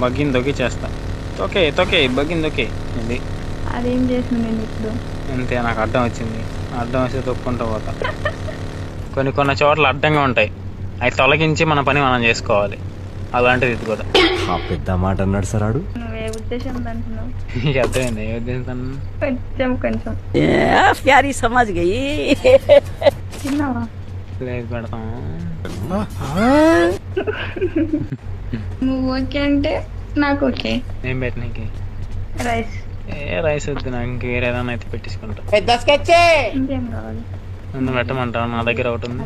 బగ్గిని దొక్కి చేస్తా. తొకే బగ్గిని దొక్కే ఇది. అదేం చేసింది నేను ఇప్పుడు? అంతే, నాకు అడ్డం వచ్చింది. అడ్డం వస్తే తొక్కుంటూ పోతా. కొన్ని చోట్ల అడ్డంగా ఉంటాయి, అవి తొలగించి మన పని మనం చేసుకోవాలి. అలాంటిది ఇది కూడా. పెద్ద మాట అన్నాడు సార్ ఆడు. నువ్వే ఉద్దేశం అంటున్నావు? నీకు అర్థమైంది ఏ ఉద్దేశం? కొంచెం ప్యారీ సమాజ్ గయి. తిన్నావా? లేదు, పెడతాం. నువ్వు ఓకే అంటే నాకు ఓకే. ఏం పెట్టినకి? రైస్. రైస్ వద్దు నాకు, ఇంక వేరే ఏదైనా అయితే పెట్టించుకుంటా. ఇంకేం కావాలి? నన్ను పెట్టమంటావు? నా దగ్గర ఒకటి ఉంది,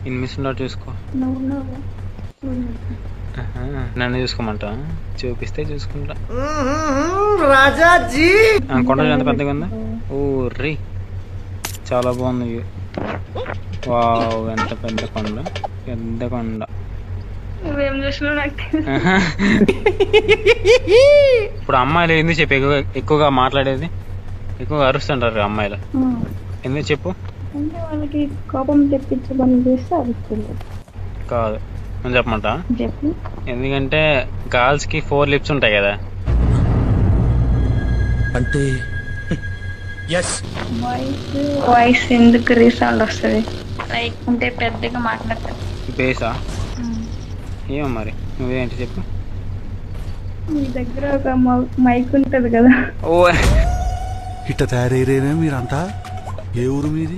ఇన్ని మిషన్లో చూసుకో. నువ్వు నన్ను చూసుకోమంటా? చూపిస్తే చూసుకుంటా. రాజాజీ కొండ ఎంత పెద్దగా ఉందా? ఊర్రి, చాలా బాగుంది. వావ్, ఎంత పెద్ద కొండ, పెద్ద కొండ. నువ్వేం చూసినావు నాకు తెలుసు. ఇప్పుడు అమ్మాయిలు ఎందుకు చెప్పి ఎక్కువగా మాట్లాడేది? ఎక్కువగా అరుస్తుంటారు అమ్మాయిలు, ఎందుకు చెప్పు? అంటే వాళ్ళకి కోపం తెప్పించే పని చేస్తే అరుస్తుంది. కాదు, నేను చెప్పమంటా? చెప్పు. ఎందుకంటే గర్ల్స్ కి 4 లిప్స్ ఉంటాయి కదా. అంటే వాయిస్ ఎందుకు రీసౌండ్ వస్తుంది? లైక్ అంటే పెద్దగా మాట్లాడతారు. బేసా? ఏమో మరి, నువ్వేంటి చెప్పు. మీ దగ్గర ఒక మైక్ ఉంటది కదా. ఓ, ఇట్ట తయారయ్యేనా మీరంతా? ఏ ఊరు మీది?